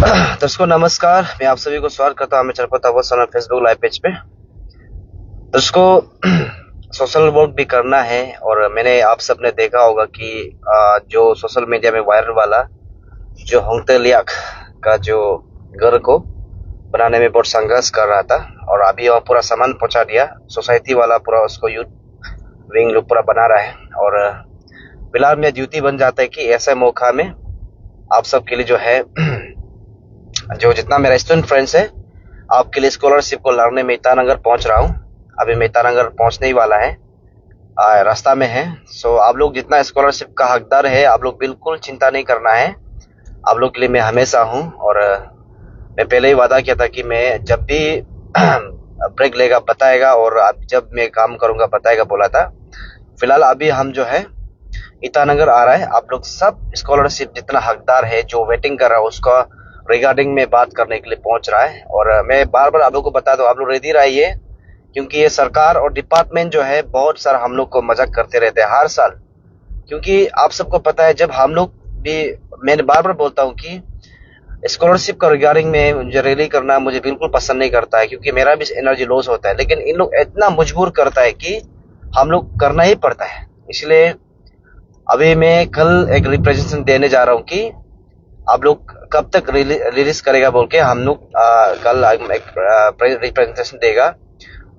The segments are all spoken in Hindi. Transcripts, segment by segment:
दर्शकों नमस्कार, मैं आप सभी को स्वागत करता हूँ हमें चलपता हुआ सोनल फेसबुक लाइव पेज पे। दर्शकों सोशल वर्क भी करना है और मैंने आप सबने देखा होगा कि जो सोशल मीडिया में वायरल वाला जो होंगते लियाक का जो घर को बनाने में बहुत संघर्ष कर रहा था और अभी वह पूरा सामान पहुंचा दिया। सोसाइटी वाला पूरा उसको यूथ विंग लोग पूरा बना रहा है और फिलहाल मेरा ड्यूटी बन जाता है कि ऐसे मौका में आप सबके लिए जो है जो जितना मेरा स्टूडेंट फ्रेंड्स है आपके लिए स्कॉलरशिप को लड़ने में ईटानगर पहुंच रहा हूं। अभी मैं ईटानगर पहुंचने ही वाला है, रास्ता में है। सो आप लोग जितना स्कॉलरशिप का हकदार है आप लोग बिल्कुल चिंता नहीं करना है। आप लोग के लिए मैं हमेशा हूं और मैं पहले ही वादा किया था कि मैं जब भी ब्रेक लेगा बताएगा और अब जब मैं काम करूंगा बताएगा बोला था। फिलहाल अभी हम जो है ईटानगर आ रहा है। आप लोग सब स्कॉलरशिप जितना हकदार है जो वेटिंग कर रहा है उसका रिगार्डिंग में बात करने के लिए पहुंच रहा है और मैं बार बार आप लोग को बता दूं आप लोग रेडी रहिए, क्योंकि ये सरकार और डिपार्टमेंट जो है बहुत सारा हम लोग को मजाक करते रहते हैं हर साल। क्योंकि आप सबको पता है जब हम लोग भी, मैंने बार बार बोलता हूँ कि स्कॉलरशिप का रिगार्डिंग में मुझे रैली करना मुझे बिल्कुल पसंद नहीं करता है, क्योंकि मेरा भी एनर्जी लॉस होता है, लेकिन इन लोग इतना मजबूर करता है कि हम लोग करना ही पड़ता है। इसलिए अभी मैं कल एक रिप्रेजेंटेशन देने जा रहा हूँ कि आप लोग कब तक रिलीज करेगा बोल के हम लोग कल एक रिप्रेजेंटेशन देगा।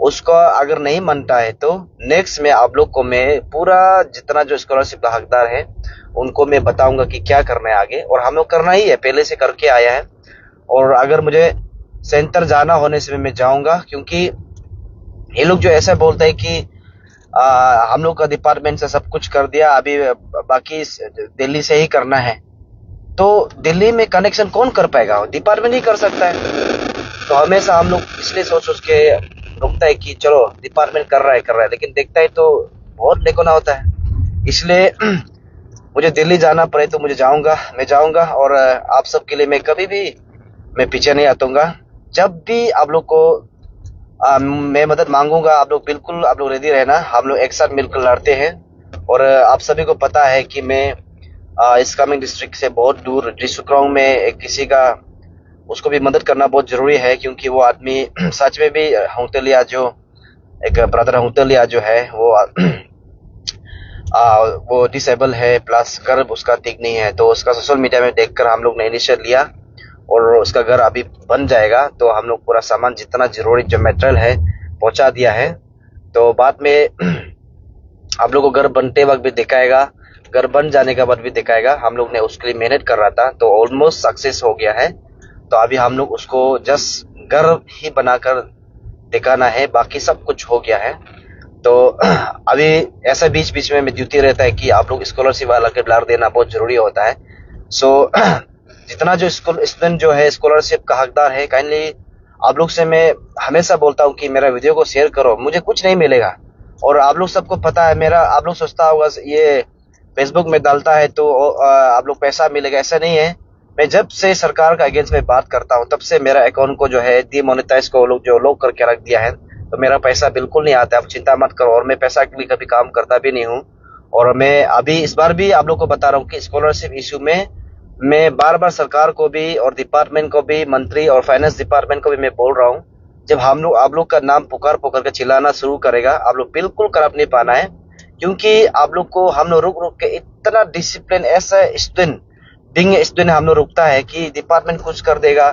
उसको अगर नहीं मानता है तो नेक्स्ट में आप लोग को मैं पूरा जितना जो स्कॉलरशिप का हकदार है उनको मैं बताऊंगा कि क्या करना है आगे, और हम लोग करना ही है, पहले से करके आया है। और अगर मुझे सेंटर जाना होने से मैं जाऊंगा, क्योंकि ये लोग जो ऐसा बोलते हैं कि हम लोग का डिपार्टमेंट से सब कुछ कर दिया, अभी बाकी दिल्ली से ही करना है। तो दिल्ली में कनेक्शन कौन कर पाएगा? डिपार्टमेंट ही कर सकता है। तो हमेशा हम लोग इसलिए सोच के रुकता है कि चलो डिपार्टमेंट कर रहा है, लेकिन देखता है तो बहुत लेकोना होता है। इसलिए मुझे दिल्ली जाना पड़े तो मैं जाऊंगा और आप सबके लिए मैं कभी भी मैं पीछे नहीं हटूंगा। जब भी आप लोग को मैं मदद मांगूंगा आप लोग बिल्कुल आप लोग रेडी रहना, हम लोग एक साथ मिलकर लड़ते हैं। और आप सभी को पता है कि मैं इस कमिंग डिस्ट्रिक्ट से बहुत दूर डिस्ट्रिक्ट में एक किसी का उसको भी मदद करना बहुत जरूरी है, क्योंकि वो आदमी सच में भी होंगतेलिया जो एक ब्रदर होंगतेलिया जो है वो डिसेबल है, प्लस घर उसका ठीक नहीं है। तो उसका सोशल मीडिया में देखकर हम लोग ने इनिशिएट लिया और उसका घर अभी बन जाएगा। तो हम लोग पूरा सामान जितना जरूरी जो मटेरियल है पहुंचा दिया है। तो बाद में आप लोग को घर बनते वक्त भी दिखाएगा, घर बन जाने के बाद भी दिखाएगा। हम लोग ने उसके लिए मेहनत कर रहा था तो ऑलमोस्ट सक्सेस हो गया है। तो अभी हम लोग उसको जस्ट घर ही बनाकर दिखाना है, बाकी सब कुछ हो गया है। तो अभी ऐसा बीच बीच में ड्यूटी रहता है कि आप लोग स्कॉलरशिप वाला के ब्लर देना बहुत जरूरी होता है। सो जितना जो स्टूडेंट जो है स्कॉलरशिप का हकदार है, काइंडली आप लोग से मैं हमेशा बोलता हूँ कि मेरा वीडियो को शेयर करो। मुझे कुछ नहीं मिलेगा और आप लोग सबको पता है मेरा, आप लोग सोचता होगा ये फेसबुक में डालता है तो आप लोग पैसा मिलेगा, ऐसा नहीं है। मैं जब से सरकार का अगेंस्ट में बात करता हूँ तब से मेरा अकाउंट को जो है डीमोनेटाइज को लोग जो लॉक करके रख दिया है, तो मेरा पैसा बिल्कुल नहीं आता। आप चिंता मत करो, और मैं पैसा के लिए कभी काम करता भी नहीं हूँ। और मैं अभी इस बार भी आप लोग को बता रहा हूँ कि स्कॉलरशिप इशू में मैं बार बार सरकार को भी और डिपार्टमेंट को भी, मंत्री और फाइनेंस डिपार्टमेंट को भी मैं बोल रहा हूँ, जब हम लोग आप लोग का नाम पुकार के चिल्लाना शुरू करेगा आप लोग बिल्कुल कर नहीं पाना है। क्योंकि आप लोग को हम लोग रुक के इतना डिसिप्लिन, ऐसा स्टूडेंट हम लोग रुकता है कि डिपार्टमेंट कुछ कर देगा,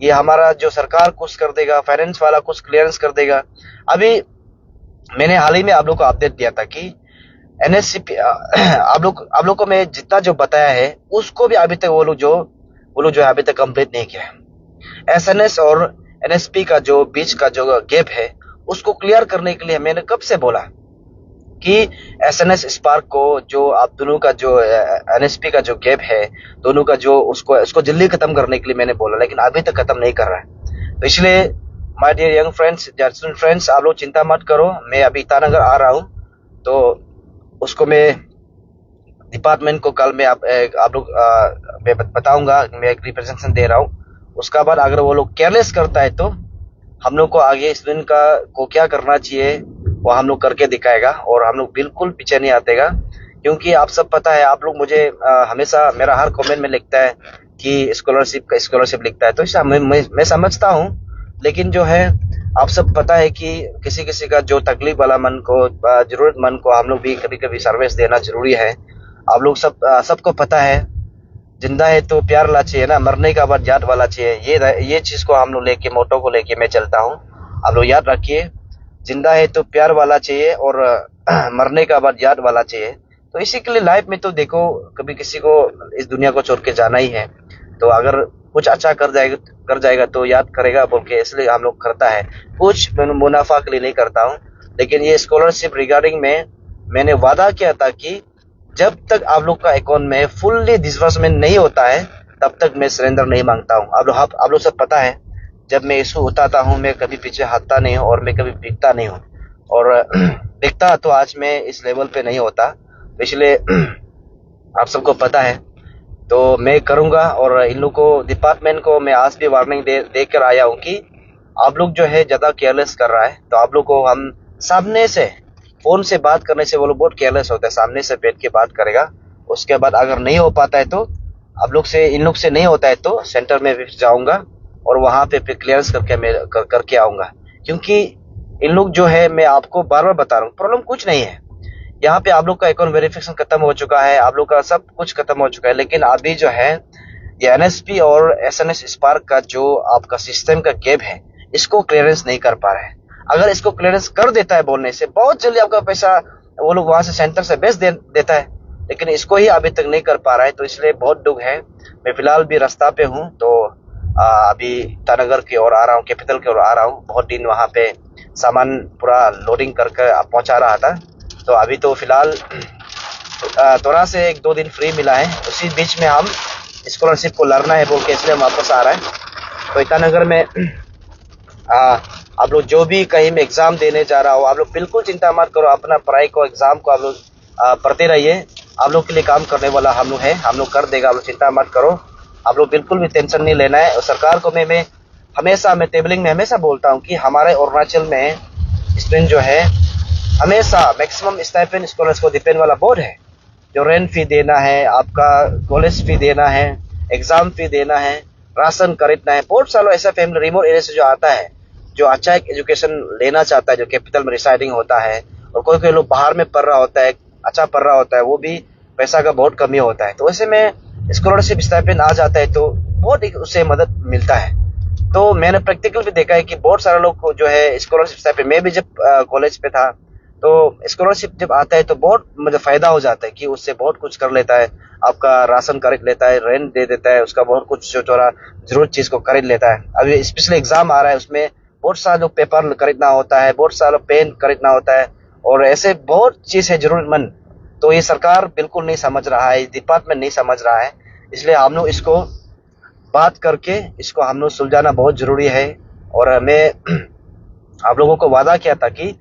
ये हमारा जो सरकार कुछ कर देगा, फाइनेंस वाला कुछ क्लियरेंस कर देगा। अभी मैंने हाल ही में आप लोग को अपडेट दिया था कि एनएससीपी आप लोग को मैं जितना जो बताया है उसको भी अभी तक वो लोग जो है अभी तक कंप्लीट नहीं किया है। एसएनएस और एनएसपी का जो बीच का जो गैप है उसको क्लियर करने के लिए मैंने कब से बोला कि एसएनएस स्पार्क को जो आप दोनों का जो एनएसपी का जो गैप है दोनों का जो उसको जल्दी खत्म करने के लिए मैंने बोला, लेकिन अभी तक खत्म नहीं कर रहा है। तो इसलिए my dear young friends, student friends, आप लोग चिंता मत करो। मैं अभी ईटानगर आ रहा हूँ तो उसको मैं डिपार्टमेंट को कल मैं आप लोग मैं बताऊंगा, मैं एक रिप्रेजेंटेशन दे रहा हूँ। उसका बाद अगर वो लोग केयरलेस करता है तो हम लोग को आगे स्टूडेंट को क्या करना चाहिए वो हम लोग करके दिखाएगा और हम लोग बिल्कुल पीछे नहीं आतेगा। क्योंकि आप सब पता है, आप लोग मुझे हमेशा मेरा हर कमेंट में लिखता है कि स्कॉलरशिप लिखता है, तो इससे मैं समझता हूँ। लेकिन जो है, आप सब पता है कि किसी किसी का जो तकलीफ वाला मन को, जरूरतमंद को हम लोग भी कभी कभी सर्विस देना जरूरी है। आप लोग सबको पता है, जिंदा है तो प्यार वाला चाहिए ना, मरने का बाद याद वाला चाहिए। ये चीज को हम लोग लेके, मोटो को लेके मैं चलता हूँ। आप लोग याद रखिए, जिंदा है तो प्यार वाला चाहिए और मरने का बाद याद वाला चाहिए। तो इसी के लिए लाइफ में तो देखो, कभी किसी को इस दुनिया को छोड़ के जाना ही है, तो अगर कुछ अच्छा कर जाएगा तो याद करेगा बोल के, इसलिए हम लोग करता है। कुछ मुनाफा के लिए नहीं करता हूँ। लेकिन ये स्कॉलरशिप रिगार्डिंग में मैंने वादा किया था कि जब तक आप लोग का अकाउंट में फुल्ली डिसबर्समेंट नहीं होता है, तब तक मैं सरेंडर नहीं मांगता हूँ। आप लोग सब पता है, जब मैं इशू उठाता हूँ, मैं कभी पीछे हटता नहीं हूँ और मैं कभी बिकता नहीं हूँ। और बिकता तो आज मैं इस लेवल पे नहीं होता, इसलिए आप सबको पता है। तो मैं करूंगा, और इन लोग को, डिपार्टमेंट को मैं आज भी वार्निंग दे कर आया हूँ कि आप लोग जो है ज्यादा केयरलेस कर रहा है। तो आप लोग को हम सामने से, फोन से बात करने से वो लोग बहुत केयरलेस होता है, सामने से बैठ के बात करेगा। उसके बाद अगर नहीं हो पाता है तो आप लोग से, इन लोग से नहीं होता है तो सेंटर में भी जाऊंगा और वहां पे फिर क्लियरेंस करके मैं करके आऊंगा। क्योंकि इन लोग जो है, मैं आपको बार बार बता रहा हूँ, प्रॉब्लम कुछ नहीं है। यहाँ पे आप लोग का अकाउंट वेरिफिकेशन खत्म हो चुका है, आप लोग का सब कुछ खत्म हो चुका है। लेकिन अभी जो है, ये एनएसपी और एसएनएस स्पार्क का जो आपका सिस्टम का गैप है, इसको क्लियरेंस नहीं कर पा रहे हैं। अगर इसको क्लियरेंस कर देता है बोलने से, बहुत जल्दी आपका पैसा वो लोग वहां से सेंटर से भेज देता है। लेकिन इसको ही अभी तक नहीं कर पा रहा है, तो इसलिए बहुत दुख है। मैं फिलहाल भी रास्ता पे हूँ, तो अभी ईटानगर की ओर आ रहा हूँ, कैपिटल की ओर आ रहा हूँ। बहुत दिन वहां पे सामान पूरा लोडिंग करके पहुंचा रहा था। तो अभी तो फिलहाल थोड़ा से 1-2 दिन फ्री मिला है, उसी बीच में हम स्कॉलरशिप को लड़ना है बोल के, इसलिए हम वापस आ रहे हैं। तो ईटानगर में आप लोग जो भी कहीं में एग्जाम देने जा रहा हो, आप लोग बिल्कुल चिंता मत करो। अपना पढ़ाई को, एग्जाम को आप लोग पढ़ते रहिए। आप लोग के लिए काम करने वाला हम लोग है, हम लोग कर देगा, आप लोग चिंता मत करो। आप लोग बिल्कुल भी टेंशन नहीं लेना है। और सरकार को मैं हमेशा, मैं टेबलिंग में हमेशा बोलता हूँ कि हमारे अरुणाचल में स्टूडेंट जो है, हमेशा मैक्सिमम स्टाइपेंड स्कॉलर्स को डिपेंड वाला बोर्ड है। जो रेंट फी देना है, आपका कॉलेज फी देना है, एग्जाम फी देना है, राशन खरीदना है। बहुत सालों ऐसा फैमिली रिमोट एरिया से जो आता है, जो अच्छा एक एजुकेशन लेना चाहता है, जो कैपिटल में रिसाइडिंग होता है, और कोई कोई लोग बाहर में पढ़ रहा होता है, अच्छा पढ़ रहा होता है, वो भी पैसा का बहुत कमी होता है। तो ऐसे में स्कॉलरशिप स्टाइपेंड आ जाता है तो बहुत उससे मदद मिलता है। तो मैंने प्रैक्टिकल भी देखा है कि बहुत सारे लोग को जो है स्कॉलरशिप स्टाइपेंड, मैं भी जब कॉलेज पे था, तो स्कॉलरशिप जब आता है तो बहुत मतलब फायदा हो जाता है कि उससे बहुत कुछ कर लेता है। आपका राशन खरीद लेता है, रेंट दे देता है, उसका बहुत कुछ जो थोड़ा जरूरत चीज को खरीद लेता है। अभी स्पेशली एग्जाम आ रहा है, उसमें बहुत सारे पेपर खरीदना होता है, बहुत सारा पेन खरीदना होता है, और ऐसे बहुत चीज है जरूरतमंद। तो ये सरकार बिल्कुल नहीं समझ रहा है, डिपार्टमेंट नहीं समझ रहा है। इसलिए हम लोग इसको बात करके इसको हम लोग सुलझाना बहुत जरूरी है। और मैं आप लोगों को वादा किया था कि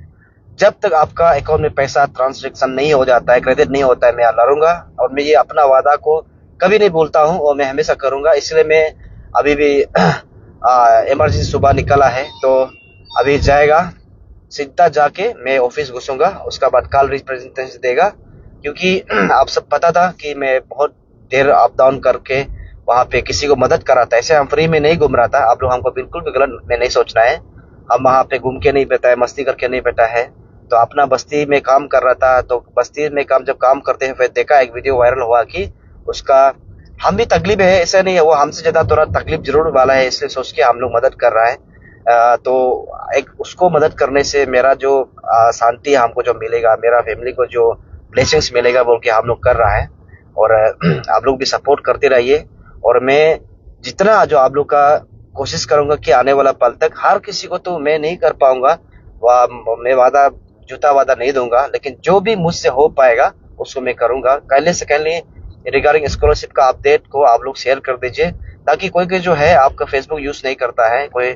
जब तक आपका अकाउंट में पैसा ट्रांसजेक्शन नहीं हो जाता है, क्रेडिट नहीं होता है, मैं लड़ूंगा। और मैं ये अपना वादा को कभी नहीं भूलता हूँ और मैं हमेशा करूंगा। इसलिए मैं अभी भी इमरजेंसी सुबह निकला है, तो अभी जाएगा, सीधा जाके मैं ऑफिस घुसूंगा, उसका बाद कल रिप्रेजेंटेशन देगा। क्योंकि आप सब पता था कि मैं बहुत देर अप डाउन करके वहाँ पे किसी को मदद करा था। ऐसे हम फ्री में नहीं घूम रहा था, आप लोग हमको बिल्कुल भी गलत में नहीं सोचना है। हम वहाँ पे घूम के नहीं बैठा है, मस्ती करके नहीं बैठा है। तो अपना बस्ती में काम कर रहा था। तो बस्ती में जब काम करते हैं, फिर देखा एक वीडियो वायरल हुआ कि उसका हम भी तकलीफ है, ऐसा नहीं है, वो हमसे ज्यादा थोड़ा तकलीफ जरूर वाला है, इसलिए सोच के हम लोग मदद कर रहा है। तो एक उसको मदद करने से मेरा जो शांति हमको जो मिलेगा, मेरा फैमिली को जो ब्लेसिंग्स मिलेगा बोल के हम लोग कर रहा है। और आप लोग भी सपोर्ट करते रहिए। और मैं जितना जो आप लोग का कोशिश करूंगा कि आने वाला पल तक, हर किसी को तो मैं नहीं कर पाऊंगा, मैं वादा, झूठा वादा नहीं दूंगा, लेकिन जो भी मुझसे हो पाएगा उसको मैं करूंगा। पहले से पहले रिगार्डिंग स्कॉलरशिप का अपडेट को आप लोग शेयर कर दीजिए, ताकि कोई कोई जो है आपका फेसबुक यूज नहीं करता है, कोई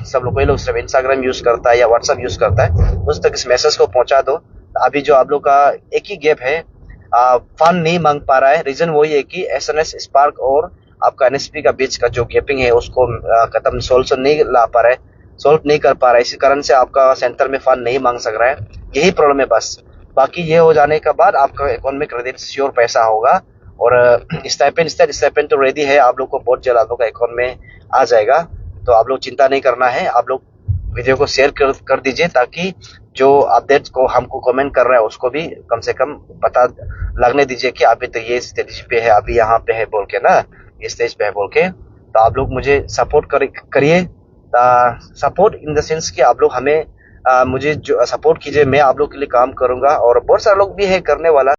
सब लोग, कोई लोग सिर्फ इंस्टाग्राम यूज करता है या व्हाट्सएप यूज करता है, उस तक इस मैसेज को पहुंचा दो। अभी जो आप लोग का एक ही गैप है, फंड नहीं मांग पा रहा है, रीजन वही है कि एसएनएस स्पार्क और आपका एनएसपी का बीच का जो गैपिंग है उसको खत्म, सोल्यूशन नहीं ला पा रहा है, सोल्व नहीं कर पा रहा है। इसी कारण से आपका सेंटर में फंड नहीं मांग सक रहा है, यही प्रॉब्लम है बस। बाकी ये हो जाने के बाद आपका अकाउंट में क्रेडिट श्योर पैसा होगा। और स्टाइपेंड तो रेडी है, आप लोग को बहुत जल्द आप लोग का अकाउंट में आ जाएगा। तो आप लोग चिंता नहीं करना है, आप लोग वीडियो को शेयर कर दीजिए ताकि जो अपडेट को हमको कमेंट कर रहा है उसको भी कम से कम पता लगने दीजिए कि अभी तो ये स्टेज पे है, अभी यहाँ पे है बोल के ना, ये स्टेज पे है बोल के। तो आप लोग मुझे सपोर्ट करिए, सपोर्ट इन द सेंस कि आप लोग हमें मुझे जो सपोर्ट कीजिए, मैं आप लोग के लिए काम करूंगा। और बहुत सारे लोग भी है करने वाला।